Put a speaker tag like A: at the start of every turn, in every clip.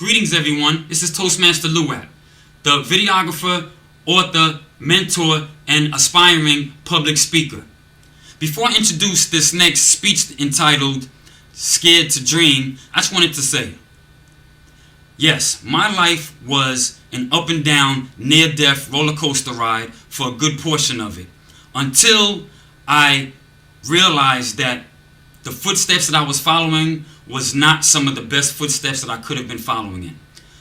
A: Greetings everyone, this is ToastMaster Lou-AP, the videographer, author, mentor, and aspiring public speaker. Before I introduce this next speech entitled Scared to Dream, I just wanted to say, yes, my life was an up and down, near-death roller coaster ride for a good portion of it, until I realized that the footsteps that I was following was not some of the best footsteps that I could have been following in.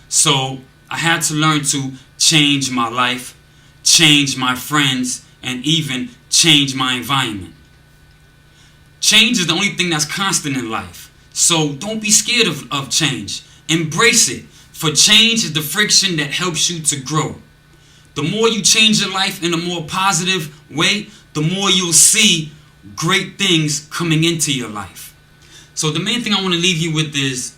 A: So I had to learn to change my life, change my friends, and even change my environment. Change is the only thing that's constant in life. So don't be scared of change. Embrace it. For change is the friction that helps you to grow. The more you change your life in a more positive way, the more you'll see great things coming into your life. So the main thing I want to leave you with is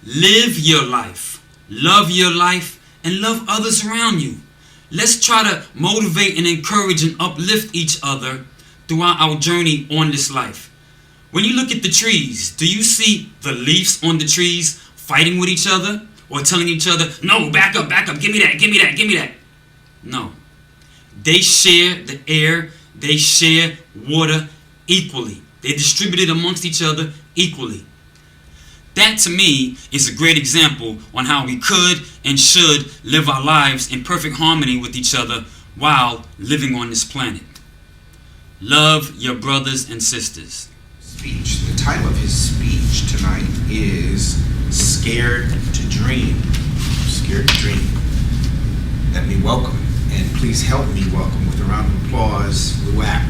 A: live your life, love your life, and love others around you. Let's try to motivate and encourage and uplift each other throughout our journey on this life. When you look at the trees, do you see the leaves on the trees fighting with each other or telling each other, no, back up, give me that, give me that, give me that? No. They share the air, they share water equally. They distribute it amongst each other equally. That to me is a great example on how we could and should live our lives in perfect harmony with each other while living on this planet. Love your brothers and sisters.
B: Speech. The title of his speech tonight is Scared to Dream. Scared to Dream. Let me welcome, and please help me welcome with a round of applause, Lou-AP.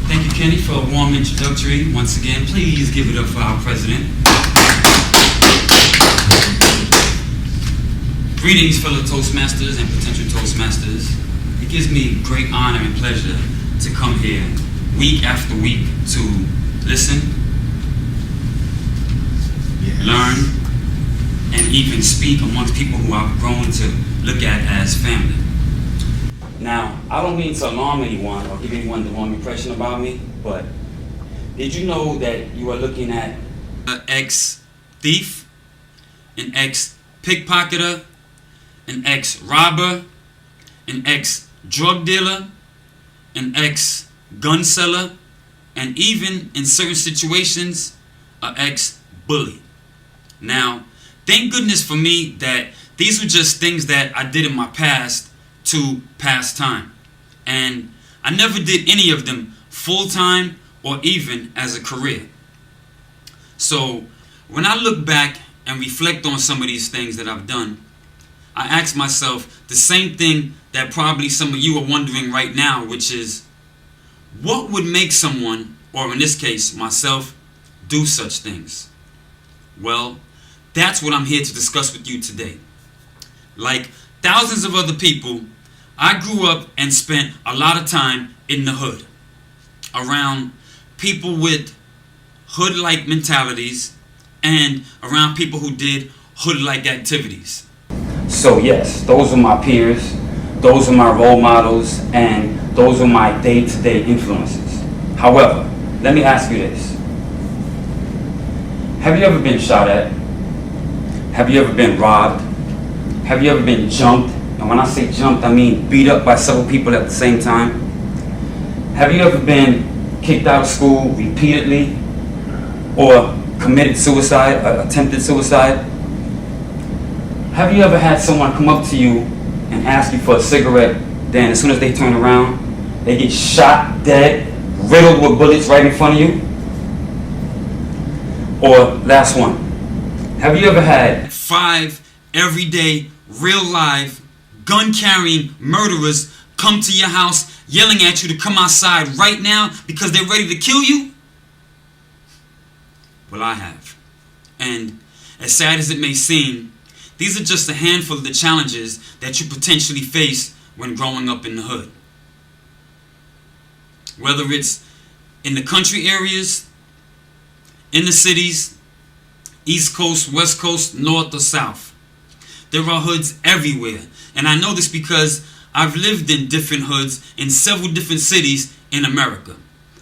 A: Thank you, Kenny, for a warm introductory. Once again, please give it up for our president. Greetings, fellow Toastmasters and potential Toastmasters. It gives me great honor and pleasure to come here week after week to listen, learn, and even speak amongst people who I've grown to look at as family. Now, I don't mean to alarm anyone or give anyone the wrong impression about me, but did you know that you are looking at an ex-thief, an ex-pickpocketer, an ex-robber, an ex-drug dealer, an ex-gun seller, and even in certain situations, an ex-bully? Now, thank goodness for me that these were just things that I did in my past to pass time, and I never did any of them full-time or even as a career. So when I look back and reflect on some of these things that I've done, I ask myself the same thing that probably some of you are wondering right now, which is, what would make someone, or in this case myself, do such things? Well, that's what I'm here to discuss with you today. Like thousands of other people, I grew up and spent a lot of time in the hood, around people with hood-like mentalities and around people who did hood-like activities. So yes, those are my peers, those are my role models, and those are my day-to-day influences. However, let me ask you this. Have you ever been shot at? Have you ever been robbed? Have you ever been jumped? And when I say jumped, I mean beat up by several people at the same time. Have you ever been kicked out of school repeatedly or committed suicide, attempted suicide? Have you ever had someone come up to you and ask you for a cigarette, then as soon as they turn around, they get shot dead, riddled with bullets right in front of you? Or last one, have you ever had 5 everyday, real live, gun-carrying murderers come to your house yelling at you to come outside right now because they're ready to kill you? Well, I have. And as sad as it may seem, these are just a handful of the challenges that you potentially face when growing up in the hood. Whether it's in the country areas, in the cities, East Coast, West Coast, North or South. There are hoods everywhere, and I know this because I've lived in different hoods in several different cities in America.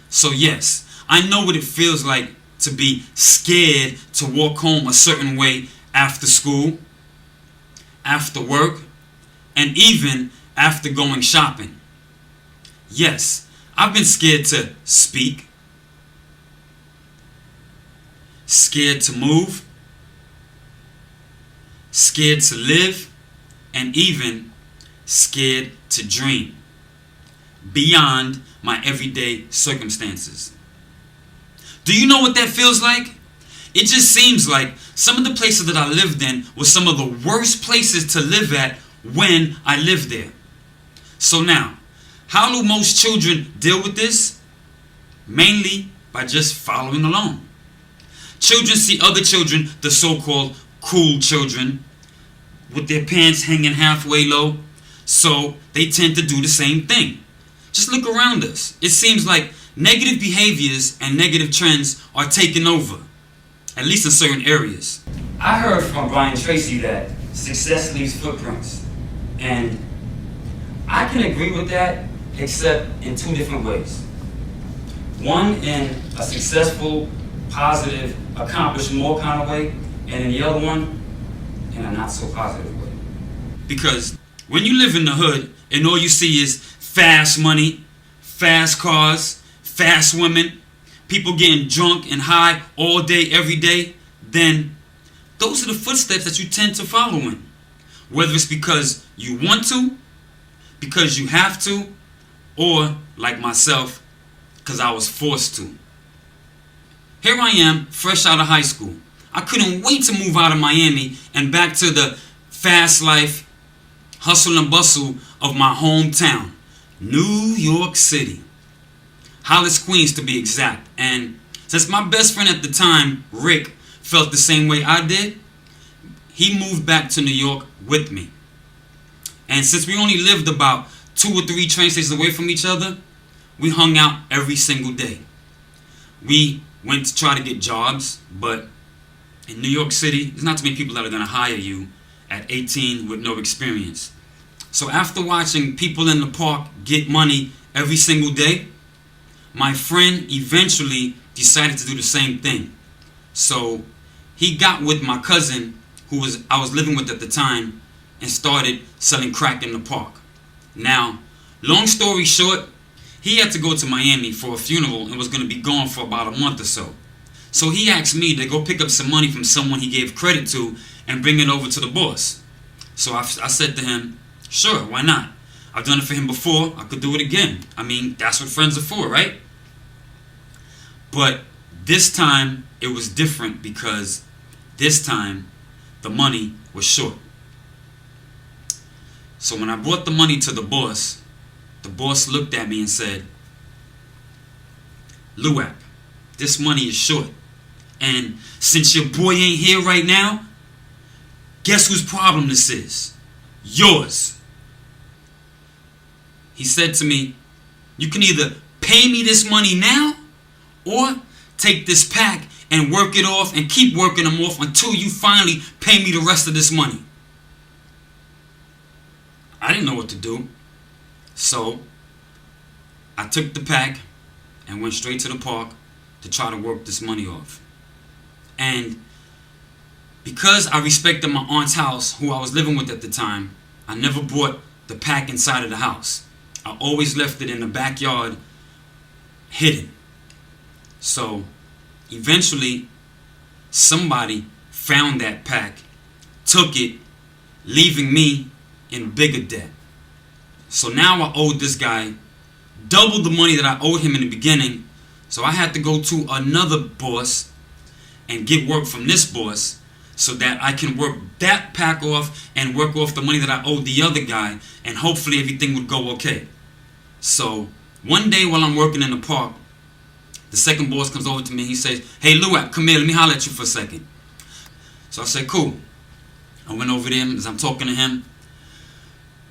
A: So yes, I know what it feels like to be scared to walk home a certain way after school, after work, and even after going shopping. Yes, I've been scared to speak, scared to move, scared to live, and even scared to dream beyond my everyday circumstances. Do you know what that feels like? It just seems like some of the places that I lived in were some of the worst places to live at when I lived there. So now, how do most children deal with this? Mainly by just following along. Children see other children, the so-called cool children, with their pants hanging halfway low, so they tend to do the same thing. Just look around us. It seems like negative behaviors and negative trends are taking over, at least in certain areas. I heard from Brian Tracy that success leaves footprints, and I can agree with that, except in two different ways. One, in a successful, positive, accomplished more kind of way, and in the other one, in a not so positive way. Because when you live in the hood and all you see is fast money, fast cars, fast women, people getting drunk and high all day, every day, then those are the footsteps that you tend to follow in. Whether it's because you want to, because you have to, or, like myself, because I was forced to. Here I am, fresh out of high school. I couldn't wait to move out of Miami and back to the fast life, hustle and bustle of my hometown, New York City. Hollis, Queens to be exact. And since my best friend at the time, Rick, felt the same way I did, he moved back to New York with me. And since we only lived about 2 or 3 train stations away from each other, we hung out every single day. We went to try to get jobs, but in New York City, there's not too many people that are going to hire you at 18 with no experience. So after watching people in the park get money every single day, my friend eventually decided to do the same thing. So he got with my cousin, who I was living with at the time, and started selling crack in the park. Now, long story short, he had to go to Miami for a funeral and was going to be gone for about a month or so. So he asked me to go pick up some money from someone he gave credit to and bring it over to the boss. So I said to him, sure, why not? I've done it for him before, I could do it again. I mean, that's what friends are for, right? But this time, it was different because this time, the money was short. So when I brought the money to the boss looked at me and said, Lou-AP, this money is short. And since your boy ain't here right now, guess whose problem this is? Yours. He said to me, you can either pay me this money now or take this pack and work it off and keep working them off until you finally pay me the rest of this money. I didn't know what to do. So I took the pack and went straight to the park to try to work this money off. And because I respected my aunt's house, who I was living with at the time, I never brought the pack inside of the house. I always left it in the backyard, hidden. So eventually, somebody found that pack, took it, leaving me in bigger debt. So now I owed this guy double the money that I owed him in the beginning. So I had to go to another boss and get work from this boss so that I can work that pack off and work off the money that I owed the other guy, and hopefully everything would go okay. So one day while I'm working in the park, the second boss comes over to me. He says, hey, Lou-AP, come here, let me holler at you for a second. So I said, cool. I went over there. As I'm talking to him,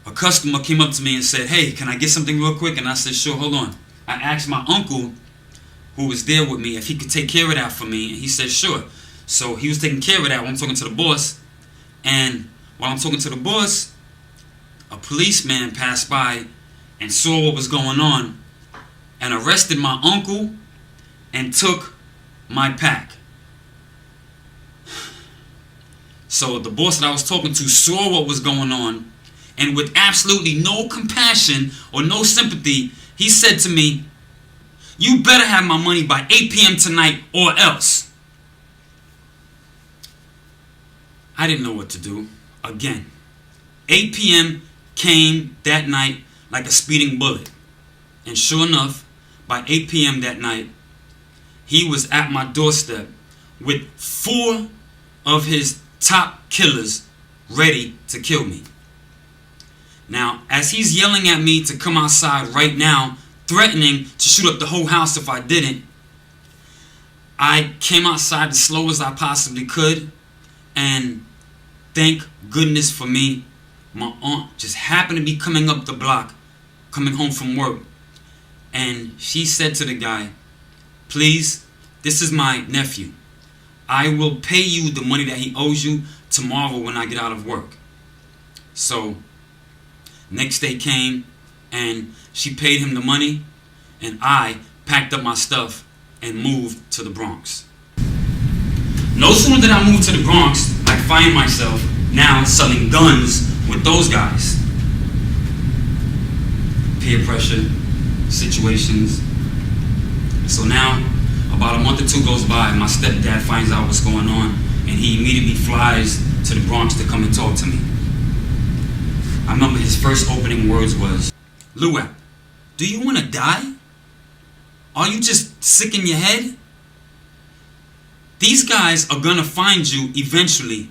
A: a customer came up to me and said, hey, can I get something real quick? And I said, sure, hold on. I asked my uncle, who was there with me, if he could take care of that for me. And he said, sure. So he was taking care of that while I'm talking to the boss. And while I'm talking to the boss, a policeman passed by and saw what was going on and arrested my uncle and took my pack. So the boss that I was talking to saw what was going on, and with absolutely no compassion or no sympathy, he said to me, "You better have my money by 8 p.m. tonight or else." I didn't know what to do. Again, 8 p.m. came that night like a speeding bullet. And sure enough, by 8 p.m. that night, he was at my doorstep with 4 of his top killers ready to kill me. Now, as he's yelling at me to come outside right now, threatening to shoot up the whole house if I didn't, I came outside as slow as I possibly could, and thank goodness for me, my aunt just happened to be coming up the block, coming home from work, and she said to the guy, "Please, this is my nephew. I will pay you the money that he owes you tomorrow when I get out of work." So next day came, and she paid him the money, and I packed up my stuff and moved to the Bronx. No sooner did I move to the Bronx, I find myself now selling guns with those guys. Peer pressure situations. So now, about a month or two goes by, my stepdad finds out what's going on, and he immediately flies to the Bronx to come and talk to me. I remember his first opening words was, "Lou-AP, do you want to die? Are you just sick in your head? These guys are gonna find you eventually.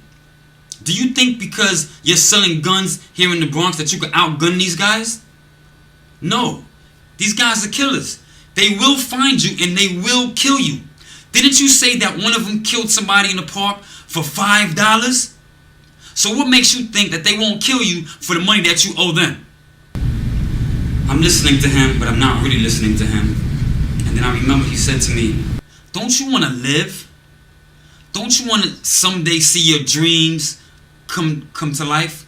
A: Do you think because you're selling guns here in the Bronx that you could outgun these guys? No, these guys are killers. They will find you and they will kill you. Didn't you say that one of them killed somebody in the park for $5? So what makes you think that they won't kill you for the money that you owe them?" I'm listening to him, but I'm not really listening to him. And then I remember he said to me, "Don't you want to live? Don't you want to someday see your dreams come to life?"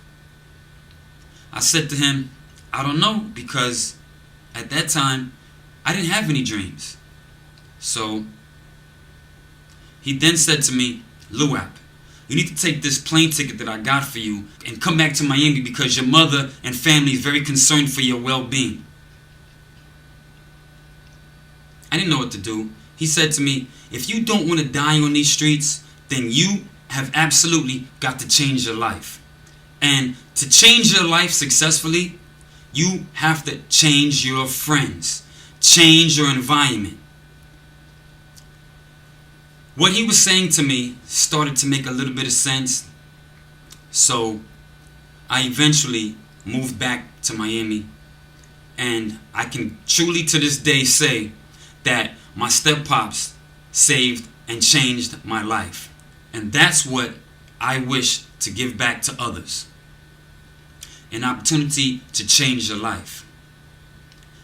A: I said to him, "I don't know, because at that time, I didn't have any dreams." So he then said to me, "Lou-AP, you need to take this plane ticket that I got for you and come back to Miami because your mother and family is very concerned for your well-being." I didn't know what to do. He said to me, "If you don't want to die on these streets, then you have absolutely got to change your life. And to change your life successfully, you have to change your friends, change your environment." What he was saying to me started to make a little bit of sense. So I eventually moved back to Miami, and I can truly to this day say that my step-pops saved and changed my life. And that's what I wish to give back to others. An opportunity to change your life.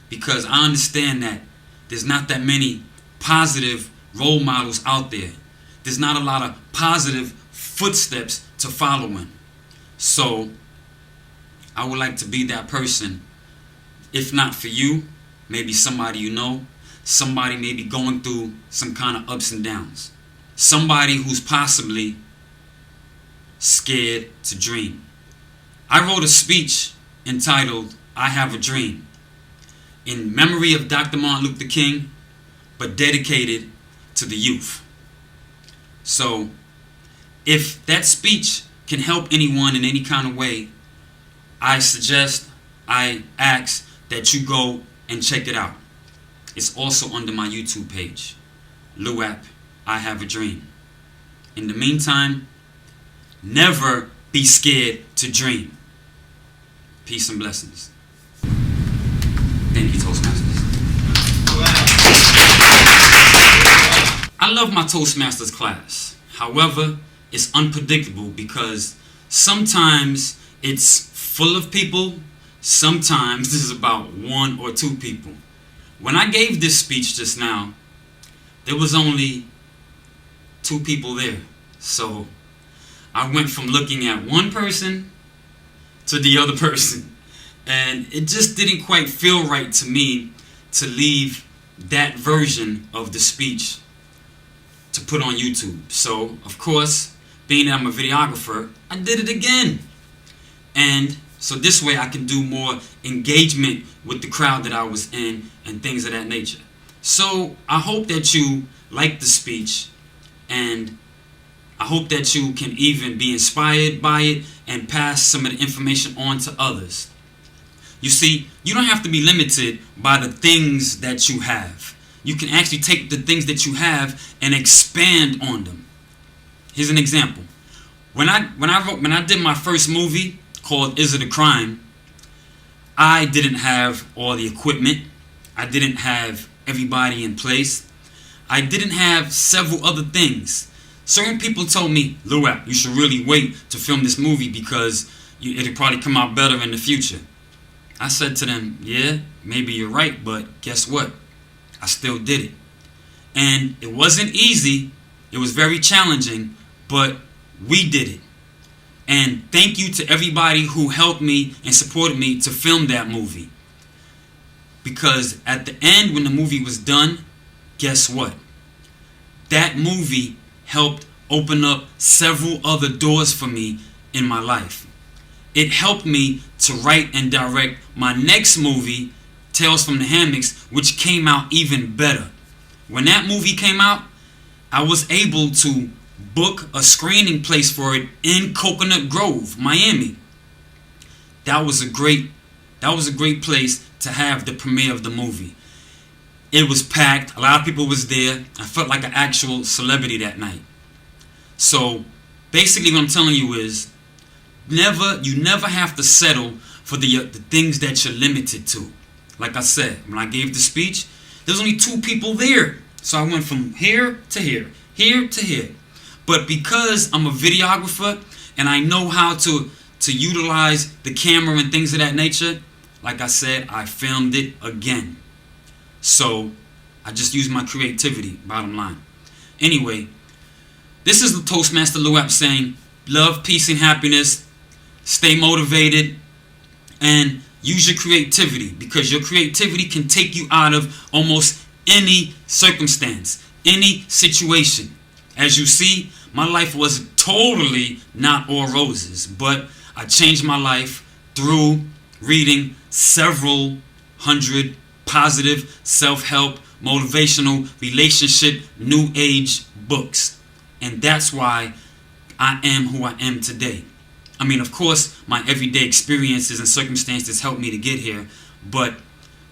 A: Because I understand that there's not that many positive role models out there. There's not a lot of positive footsteps to follow in. So I would like to be that person. If not for you, maybe somebody you know, somebody maybe going through some kind of ups and downs. Somebody who's possibly scared to dream. I wrote a speech entitled, "I Have a Dream," in memory of Dr. Martin Luther King, but dedicated to the youth. So if that speech can help anyone in any kind of way, I ask that you go and check it out. It's also under my YouTube page, Lou-AP, I Have a Dream. In the meantime, never be scared to dream. Peace and blessings. Thank you, Toastmasters. I love my Toastmasters class. However, it's unpredictable because sometimes it's full of people, sometimes this is about 1 or 2 people. When I gave this speech just now, there was only 2 people there. So I went from looking at one person to the other person. And it just didn't quite feel right to me to leave that version of the speech to put on YouTube. So, of course, being that I'm a videographer, I did it again. And so this way I can do more engagement with the crowd that I was in and things of that nature. So I hope that you like the speech, and I hope that you can even be inspired by it and pass some of the information on to others. You see, you don't have to be limited by the things that you have. You can actually take the things that you have and expand on them. Here's an example. When I did my first movie called Is It a Crime, I didn't have all the equipment. I didn't have everybody in place. I didn't have several other things. Certain people told me, Lou-AP, you should really wait to film this movie because it'll probably come out better in the future. I said to them, yeah, maybe you're right, but guess what? I still did it. And it wasn't easy. It was very challenging, but we did it. And thank you to everybody who helped me and supported me to film that movie. Because at the end, when the movie was done, guess what? That movie helped open up several other doors for me in my life. It helped me to write and direct my next movie, Tales from the Hammocks, which came out even better. When that movie came out, I was able to book a screening place for it in Coconut Grove, Miami. That was a great place to have the premiere of the movie. It was packed. A lot of people was there. I felt like an actual celebrity that night. So basically what I'm telling you is you never have to settle for the things that you're limited to. Like I said, when I gave the speech, there's only 2 people there. So I went from here to here, here to here. But because I'm a videographer and I know how to utilize the camera and things of that nature, like I said, I filmed it again. So I just used my creativity, bottom line. Anyway, this is the Toastmaster Lou-AP saying, love, peace, and happiness. Stay motivated and use your creativity, because your creativity can take you out of almost any circumstance, any situation. As you see, my life was totally not all roses, but I changed my life through reading several hundred positive, self-help, motivational, relationship, new age books. And that's why I am who I am today. I mean, of course, my everyday experiences and circumstances helped me to get here, but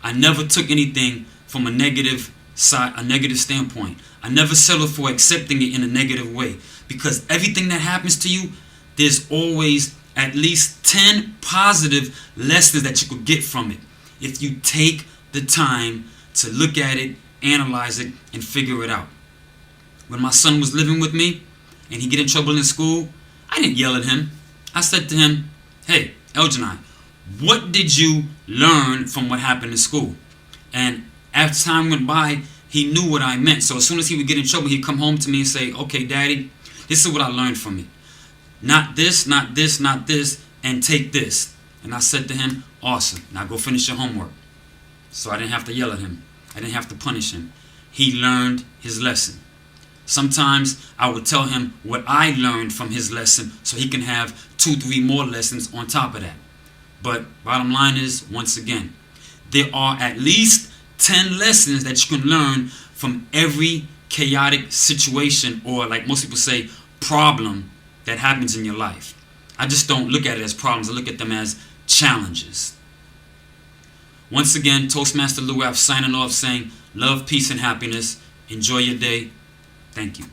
A: I never took anything from a negative side, a negative standpoint. I never settled for accepting it in a negative way, because everything that happens to you, there's always at least 10 positive lessons that you could get from it if you take the time to look at it, analyze it, and figure it out. When my son was living with me and he get in trouble in school, I didn't yell at him. I said to him, hey, Eljanai, what did you learn from what happened in school? And as time went by, he knew what I meant. So as soon as he would get in trouble, he'd come home to me and say, okay, Daddy, this is what I learned from it. Not this, not this, not this, and take this. And I said to him, awesome, now go finish your homework. So I didn't have to yell at him. I didn't have to punish him. He learned his lesson. Sometimes I would tell him what I learned from his lesson so he can have 2, 3 more lessons on top of that. But bottom line is, once again, there are at least 10 lessons that you can learn from every chaotic situation, or like most people say, problem that happens in your life. I just don't look at it as problems. I look at them as challenges. Once again, Toastmaster Lou-AP signing off saying, love, peace, and happiness. Enjoy your day. Thank you.